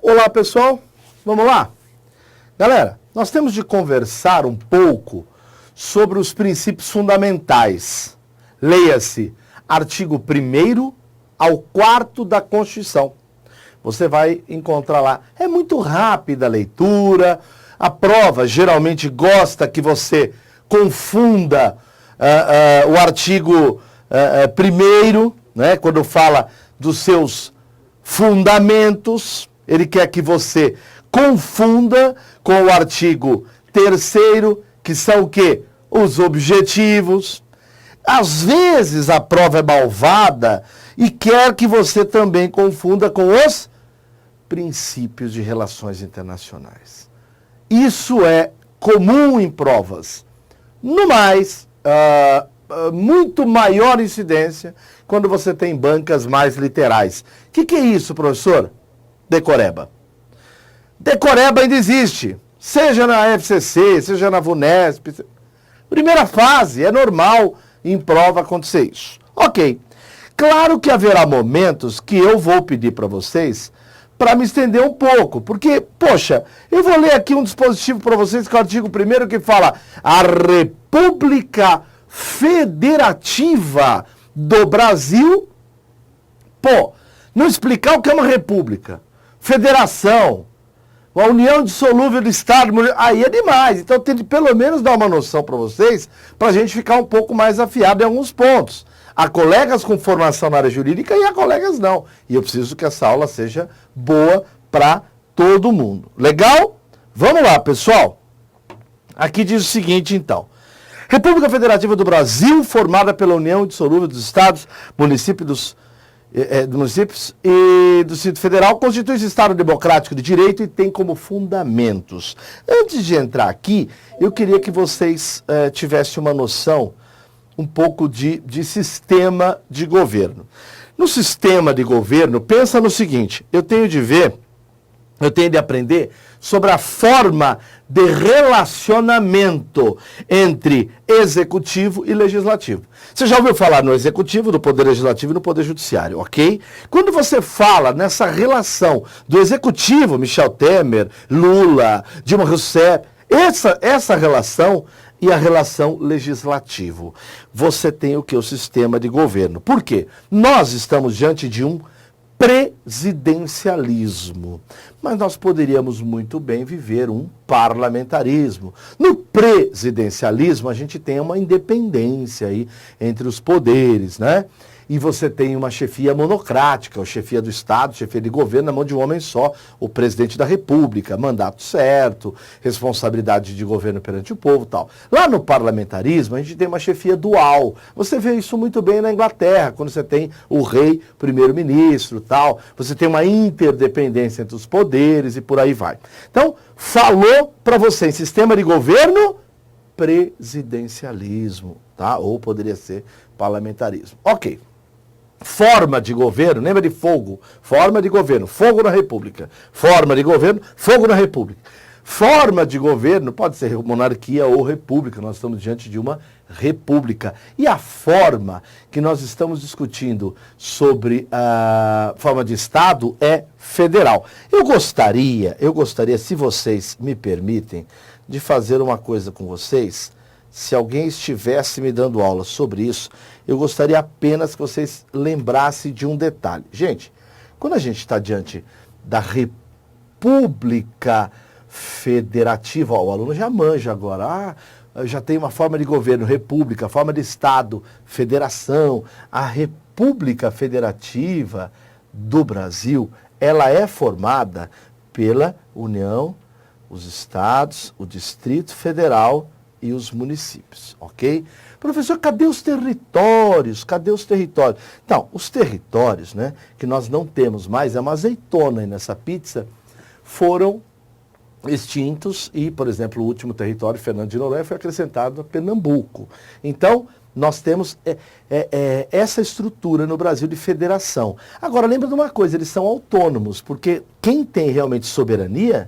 Olá, pessoal. Vamos lá? Galera, nós temos de conversar um pouco sobre os princípios fundamentais. Leia-se artigo 1º ao 4º da Constituição. Você vai encontrar lá. É muito rápida a leitura. A prova geralmente gosta que você confunda o artigo 1º, né, quando fala dos seus fundamentos. Ele quer que você confunda com o artigo 3º, que são o quê? Os objetivos. Às vezes a prova é malvada e quer que você também confunda com os princípios de relações internacionais. Isso é comum em provas. No mais, muito maior incidência quando você tem bancas mais literais. O que é isso, professor? Decoreba. Decoreba ainda existe. Seja na FCC, seja na VUNESP. Primeira fase, é normal em prova acontecer isso. Ok. Claro que haverá momentos que eu vou pedir para vocês para me estender um pouco, porque, poxa, eu vou ler aqui um dispositivo para vocês, que é o artigo 1º que fala a República Federativa do Brasil. Pô, não explicar o que é uma república, federação, a união dissolúvel do Estado, aí é demais. Então tem de pelo menos dar uma noção para vocês, para a gente ficar um pouco mais afiado em alguns pontos. Há colegas com formação na área jurídica e há colegas não. E eu preciso que essa aula seja boa para todo mundo. Legal? Vamos lá, pessoal. Aqui diz o seguinte, então. República Federativa do Brasil, formada pela União Dissolúvel dos Estados, municípios e do Distrito Federal, constitui-se Estado democrático de direito e tem como fundamentos. Antes de entrar aqui, eu queria que vocês tivessem uma noção um pouco de sistema de governo. No sistema de governo, pensa no seguinte, eu tenho de aprender sobre a forma de relacionamento entre executivo e legislativo. Você já ouviu falar no executivo, no poder legislativo e no poder judiciário, ok? Quando você fala nessa relação do executivo, Michel Temer, Lula, Dilma Rousseff, essa relação e a relação legislativo, você tem o que? O sistema de governo. Por quê? Nós estamos diante de um presidencialismo. Mas nós poderíamos muito bem viver um parlamentarismo. No presidencialismo, a gente tem uma independência aí entre os poderes, né? E você tem uma chefia monocrática, a chefia do Estado, chefia de governo na mão de um homem só, o presidente da República, mandato certo, responsabilidade de governo perante o povo e tal. Lá no parlamentarismo, a gente tem uma chefia dual. Você vê isso muito bem na Inglaterra, quando você tem o rei, primeiro-ministro e tal. Você tem uma interdependência entre os poderes e por aí vai. Então, falou para você em sistema de governo, presidencialismo, tá? Ou poderia ser parlamentarismo. Ok. Forma de governo, lembra de fogo? Forma de governo, fogo na República. Forma de governo, fogo na República. Forma de governo pode ser monarquia ou república, nós estamos diante de uma república. E a forma que nós estamos discutindo sobre a forma de Estado é federal. Eu gostaria, se vocês me permitem, de fazer uma coisa com vocês. Se alguém estivesse me dando aula sobre isso, eu gostaria apenas que vocês lembrassem de um detalhe. Gente, quando a gente está diante da República Federativa, ó, o aluno já manja agora, já tem uma forma de governo, república, forma de Estado, federação. A República Federativa do Brasil, ela é formada pela União, os Estados, o Distrito Federal e os municípios, ok? Professor, cadê os territórios? Cadê os territórios? Então, os territórios, né, que nós não temos mais, é uma azeitona aí nessa pizza, foram extintos e, por exemplo, o último território, Fernando de Noronha, foi acrescentado a Pernambuco. Então, nós temos essa estrutura no Brasil de federação. Agora, lembra de uma coisa, eles são autônomos, porque quem tem realmente soberania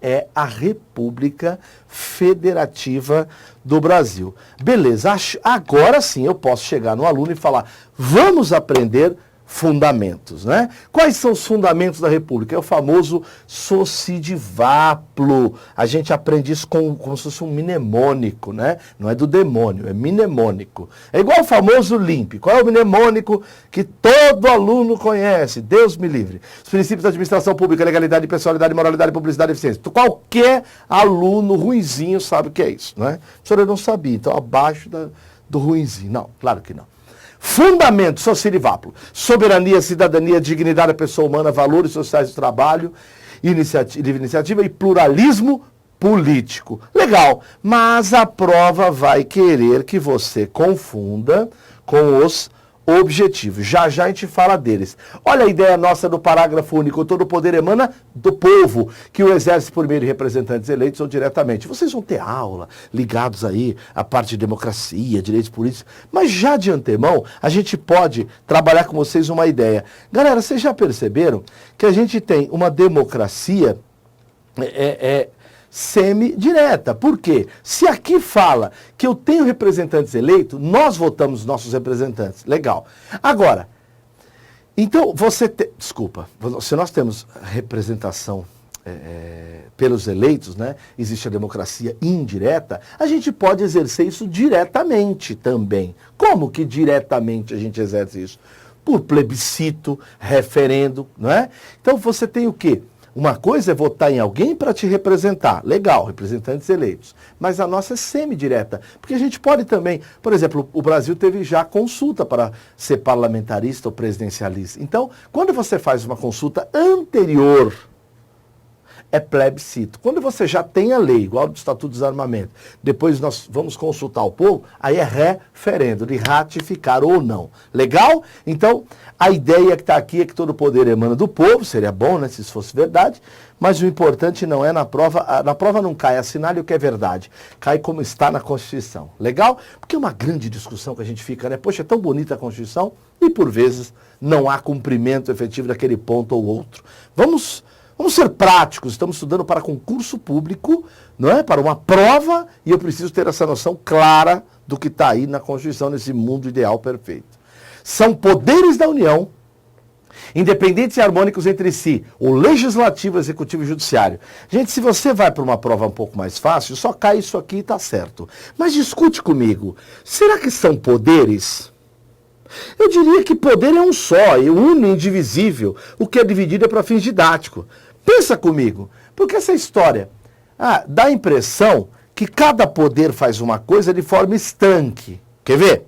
é a República Federativa do Brasil. Beleza, agora sim eu posso chegar no aluno e falar, vamos aprender fundamentos, né? Quais são os fundamentos da República? É o famoso socidivaplo. A gente aprende isso como se fosse um mnemônico, né? Não é do demônio, é mnemônico. É igual o famoso LIMP. Qual é o mnemônico que todo aluno conhece? Deus me livre. Os princípios da administração pública, legalidade, pessoalidade, moralidade, publicidade e eficiência. Qualquer aluno ruinzinho sabe o que é isso, né? O senhor não sabia, então abaixo do ruinzinho. Não, claro que não. Fundamento, socidivaplo, soberania, cidadania, dignidade da pessoa humana, valores sociais do trabalho, livre iniciativa e pluralismo político. Legal, mas a prova vai querer que você confunda com os objetivos. Já já a gente fala deles. Olha a ideia nossa do parágrafo único. Todo o poder emana do povo, que o exerce por meio de representantes eleitos ou diretamente. Vocês vão ter aula ligados aí à parte de democracia, direitos políticos, mas já de antemão a gente pode trabalhar com vocês uma ideia. Galera, vocês já perceberam que a gente tem uma democracia semi-direta. Por quê? Se aqui fala que eu tenho representantes eleitos, nós votamos nossos representantes. Legal. Agora, então desculpa, se nós temos representação pelos eleitos, né, existe a democracia indireta, a gente pode exercer isso diretamente também. Como que diretamente a gente exerce isso? Por plebiscito, referendo, não é? Então você tem o quê? Uma coisa é votar em alguém para te representar. Legal, representantes eleitos. Mas a nossa é semi-direta. Porque a gente pode também... Por exemplo, o Brasil teve já consulta para ser parlamentarista ou presidencialista. Então, quando você faz uma consulta anterior, é plebiscito. Quando você já tem a lei, igual do Estatuto do Desarmamento, depois nós vamos consultar o povo, aí é referendo, de ratificar ou não. Legal? Então, a ideia que está aqui é que todo poder emana do povo, seria bom, né, se isso fosse verdade, mas o importante não é na prova não cai assinale o que é verdade, cai como está na Constituição. Legal? Porque é uma grande discussão que a gente fica, né? Poxa, é tão bonita a Constituição e por vezes não há cumprimento efetivo daquele ponto ou outro. Vamos ser práticos, estamos estudando para concurso público, não é? Para uma prova, e eu preciso ter essa noção clara do que está aí na Constituição, nesse mundo ideal perfeito. São poderes da União, independentes e harmônicos entre si, o legislativo, o executivo e o judiciário. Gente, se você vai para uma prova um pouco mais fácil, só cai isso aqui e está certo. Mas discute comigo, será que são poderes? Eu diria que poder é um só, é uno e indivisível, o que é dividido é para fins didáticos. Pensa comigo, porque essa história dá a impressão que cada poder faz uma coisa de forma estanque. Quer ver?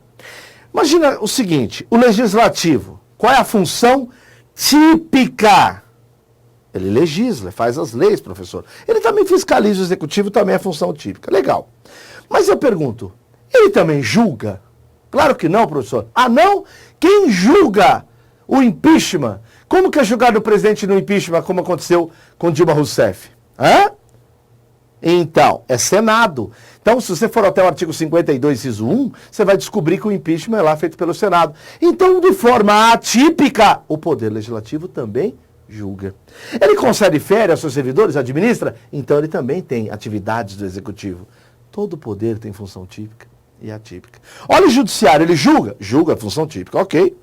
Imagina o seguinte, o legislativo, qual é a função típica? Ele legisla, faz as leis, professor. Ele também fiscaliza o executivo, também é função típica. Legal. Mas eu pergunto, ele também julga? Claro que não, professor. Ah, não? Quem julga o impeachment? Como que é julgado o presidente no impeachment, como aconteceu com Dilma Rousseff? Então, é Senado. Então, se você for até o artigo 52, inciso 1, você vai descobrir que o impeachment é lá feito pelo Senado. Então, de forma atípica, o Poder Legislativo também julga. Ele concede férias aos seus servidores, administra? Então, ele também tem atividades do Executivo. Todo poder tem função típica e atípica. Olha o judiciário, ele julga? Julga, função típica, ok.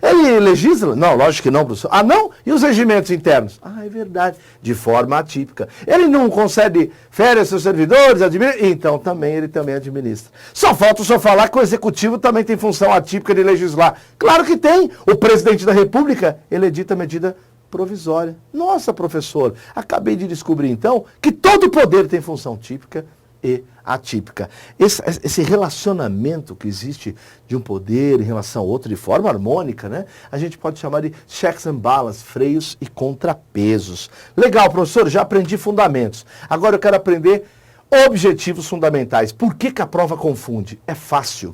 Ele legisla? Não, lógico que não, professor. Ah, não? E os regimentos internos? Ah, é verdade, de forma atípica. Ele não concede férias aos seus servidores, administra? Então, ele também administra. Só falta o senhor falar que o executivo também tem função atípica de legislar. Claro que tem. O presidente da República, ele edita medida provisória. Nossa, professor, acabei de descobrir, então, que todo poder tem função típica e atípica. Esse relacionamento que existe de um poder em relação ao outro de forma harmônica, né? A gente pode chamar de checks and balances, freios e contrapesos. Legal, professor, já aprendi fundamentos. Agora eu quero aprender objetivos fundamentais. Por que a prova confunde? É fácil.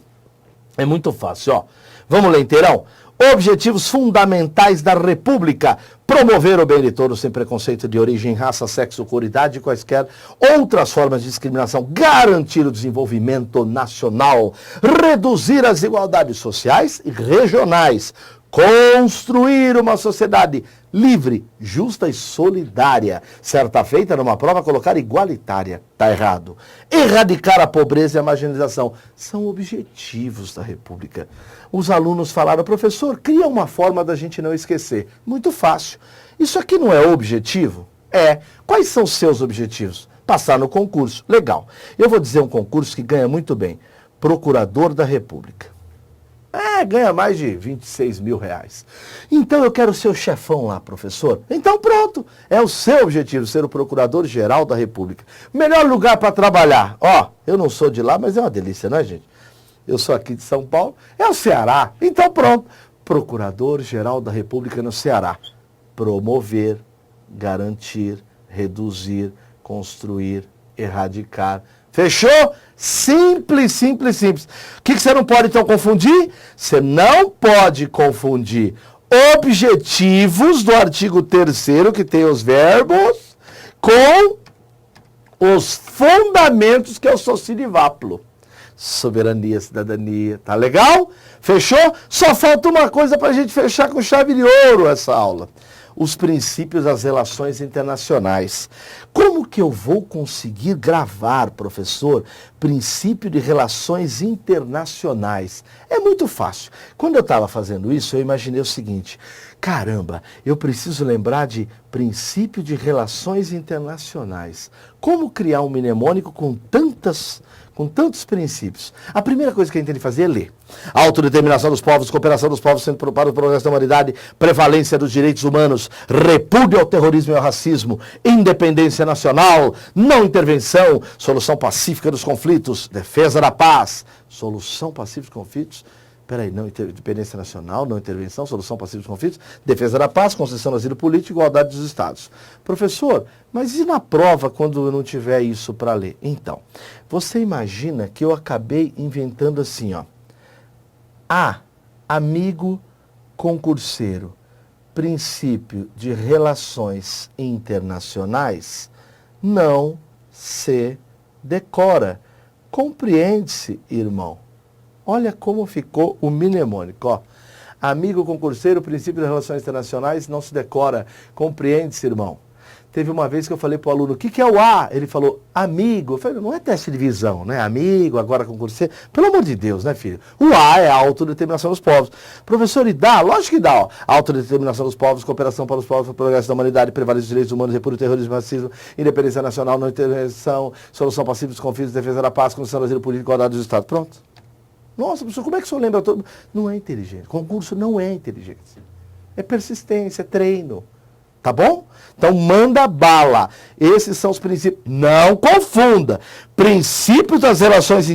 É muito fácil, ó. Vamos ler inteirão? Objetivos fundamentais da República: promover o bem de todos sem preconceito de origem, raça, sexo, cor, idade e quaisquer outras formas de discriminação, garantir o desenvolvimento nacional, reduzir as desigualdades sociais e regionais, Construir uma sociedade livre, justa e solidária. Certa feita, numa prova, colocar igualitária. Está errado. Erradicar a pobreza e a marginalização. São objetivos da República. Os alunos falaram, professor, cria uma forma da gente não esquecer. Muito fácil. Isso aqui não é objetivo? É. Quais são os seus objetivos? Passar no concurso. Legal. Eu vou dizer um concurso que ganha muito bem. Procurador da República. Ganha mais de 26 mil reais. Então eu quero ser o chefão lá, professor. Então pronto, é o seu objetivo, ser o Procurador-Geral da República. Melhor lugar para trabalhar. Eu não sou de lá, mas é uma delícia, não é, gente? Eu sou aqui de São Paulo, é o Ceará. Então pronto, Procurador-Geral da República no Ceará. Promover, garantir, reduzir, construir, erradicar. Fechou? Simples, simples, simples. O que você não pode, então, confundir? Você não pode confundir objetivos do artigo 3º, que tem os verbos, com os fundamentos, que é o socinivápulo. Soberania, cidadania. Tá legal? Fechou? Só falta uma coisa para a gente fechar com chave de ouro essa aula. Os princípios das relações internacionais. Como que eu vou conseguir gravar, professor, princípio de relações internacionais? É muito fácil. Quando eu estava fazendo isso, eu imaginei o seguinte: caramba, eu preciso lembrar de princípio de relações internacionais. Como criar um mnemônico com tantos princípios? A primeira coisa que a gente tem que fazer é ler. Autodeterminação dos povos, cooperação dos povos sempre para o progresso da humanidade, prevalência dos direitos humanos, repúdio ao terrorismo e ao racismo, independência nacional, não intervenção, solução pacífica dos conflitos, defesa da paz, solução pacífica dos conflitos. Não independência nacional, não intervenção, solução pacífica dos conflitos, defesa da paz, concessão do asilo político, igualdade dos Estados. Professor, mas e na prova quando eu não tiver isso para ler? Então, você imagina que eu acabei inventando assim, amigo concurseiro, princípio de relações internacionais, não se decora. Compreende-se, irmão. Olha como ficou o mnemônico. Amigo concurseiro, princípio de relações internacionais, não se decora. Compreende-se, irmão. Teve uma vez que eu falei para o aluno, o que é o A? Ele falou, amigo. Eu falei, não é teste de visão, né? Amigo, agora concurseiro. Pelo amor de Deus, né, filho? O A é a autodeterminação dos povos. Professor, e dá? Lógico que dá. Autodeterminação dos povos, cooperação para os povos, progresso da humanidade, prevalência dos direitos humanos, repúdio do terrorismo, racismo, independência nacional, não intervenção, solução pacífica dos conflitos, defesa da paz, concessão do asilo político, igualdade dos Estados. Pronto. Nossa, professor, como é que o senhor lembra todo? Não é inteligente. Concurso não é inteligência. É persistência, é treino. Tá bom? Então manda bala. Esses são os princípios. Não confunda. Princípios das relações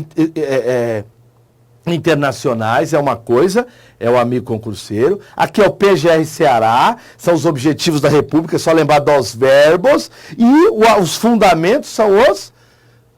internacionais é uma coisa, é o amigo concurseiro. Aqui é o PGR Ceará, são os objetivos da República, é só lembrar dos verbos. E os fundamentos são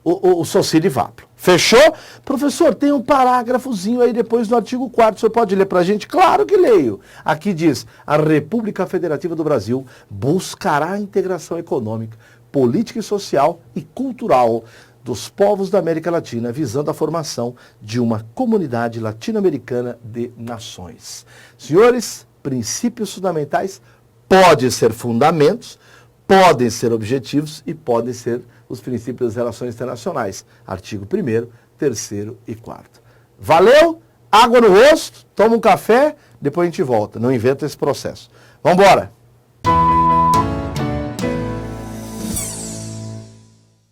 o socinivápulo. Fechou? Professor, tem um parágrafozinho aí depois no artigo 4º. O senhor pode ler para a gente? Claro que leio. Aqui diz, a República Federativa do Brasil buscará a integração econômica, política e social e cultural dos povos da América Latina, visando a formação de uma comunidade latino-americana de nações. Senhores, princípios fundamentais podem ser fundamentos, podem ser objetivos e podem ser os princípios das relações internacionais. Artigo 1º, 3º e 4º. Valeu? Água no rosto, toma um café, depois a gente volta. Não inventa esse processo. Vamos embora!